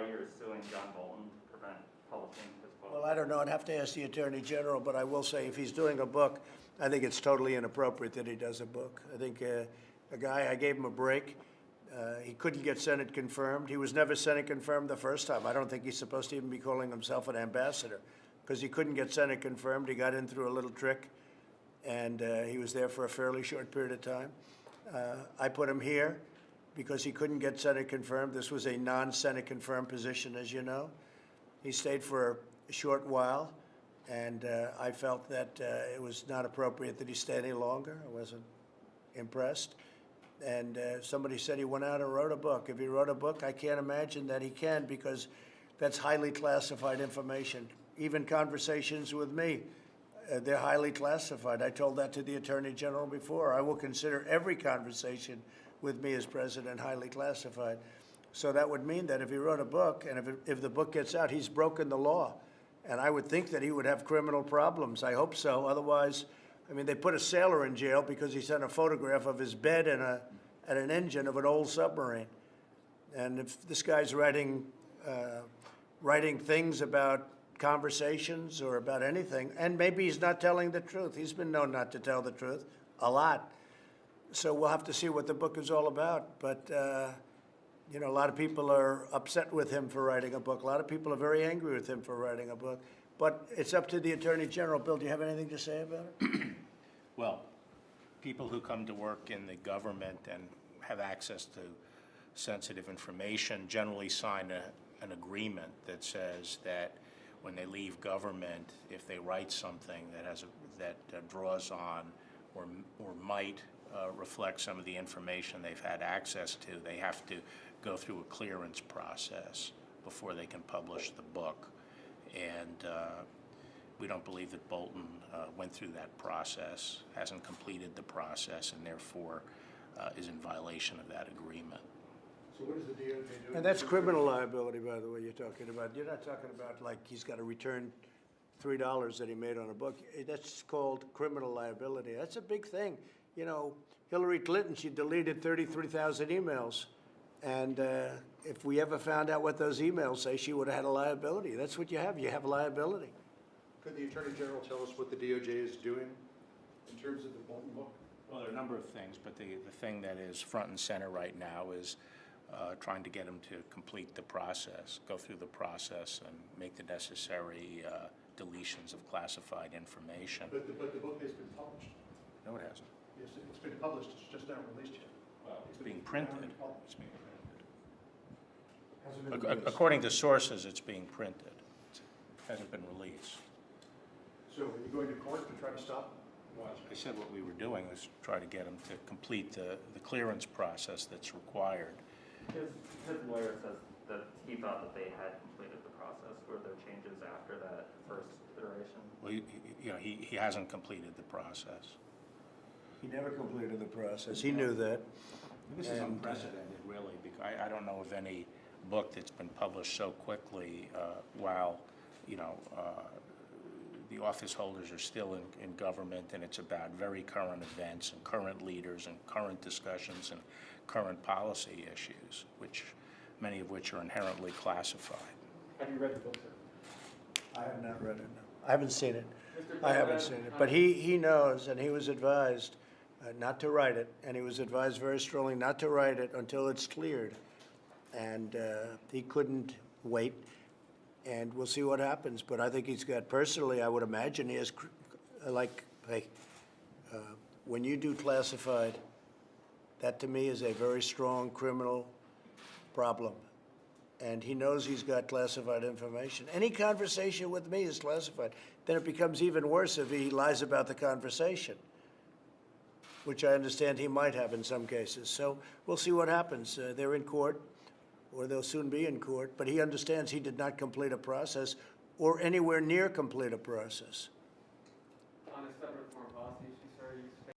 why you're suing John Bolton to prevent publishing his book? Well, I don't know. I'd have to ask the Attorney General, but I will say if he's doing a book, I think it's totally inappropriate that he does a book. I think a guy, I gave him a break. He couldn't get Senate confirmed. He was never Senate confirmed the first time. I don't think he's supposed to even be calling himself an ambassador because he couldn't get Senate confirmed. He got in through a little trick, and he was there for a fairly short period of time. I put him here because he couldn't get Senate confirmed. This was a non-Senate confirmed position, as you know. He stayed for a short while, and I felt that it was not appropriate that he stay any longer. I wasn't impressed. And somebody said he went out and wrote a book. If he wrote a book, I can't imagine that he can, because that's highly classified information. Even conversations with me, they're highly classified. I told that to the Attorney General before. I will consider every conversation with me as president highly classified. So that would mean that if he wrote a book, and if the book gets out, he's broken the law. And I would think that he would have criminal problems. I hope so. Otherwise, I mean, they put a sailor in jail because he sent a photograph of his bed and an engine of an old submarine. And if this guy's writing things about conversations or about anything, and maybe he's not telling the truth. He's been known not to tell the truth a lot. So we'll have to see what the book is all about. But, you know, a lot of people are upset with him for writing a book. A lot of people are very angry with him for writing a book. But it's up to the Attorney General. Bill, do you have anything to say about it? Well, people who come to work in the government and have access to sensitive information generally sign an agreement that says that when they leave government, if they write something that draws on or might reflect some of the information they've had access to, they have to go through a clearance process before they can publish the book. And we don't believe that Bolton went through that process, hasn't completed the process, and therefore is in violation of that agreement. So what is the DOJ doing? And that's criminal liability, by the way, you're talking about. You're not talking about like he's got to return $3 that he made on a book. That's called criminal liability. That's a big thing. You know, Hillary Clinton, she deleted 33,000 emails. And if we ever found out what those emails say, she would have had a liability. That's what you have. You have liability. Could the Attorney General tell us what the DOJ is doing in terms of the Bolton book? Well, there are a number of things, but the thing that is front and center right now is trying to get him to complete the process, go through the process, and make the necessary deletions of classified information. But the book has been published. No, it hasn't. Yes, it's been published. It's just not released yet. Well, it's being printed. It's being Hasn't been printed. released. According to sources, it's being printed. It hasn't been released. So are you going to court to try to stop? I said what we were doing was try to get him to complete the clearance process that's required. His lawyer says that he thought that they had completed the process. Were there changes after that first iteration? Well, he hasn't completed the process. He never completed the process. He knew that. This is unprecedented, really, because I don't know of any book that's been published so quickly while, the office holders are still in government, and it's about very current events and current leaders and current discussions and current policy issues, many of which are inherently classified. Have you read the book, sir? I have not read it, no. I haven't seen it. I haven't seen it. But he knows, and he was advised not to write it, and he was advised very strongly not to write it until it's cleared. And he couldn't wait, and we'll see what happens. But I think he's got, personally, I would imagine he has, when you do classified, that to me is a very strong criminal problem. And he knows he's got classified information. Any conversation with me is classified. Then it becomes even worse if he lies about the conversation, which I understand he might have in some cases. So we'll see what happens. They're in court, or they'll soon be in court, but he understands he did not complete a process or anywhere near complete a process.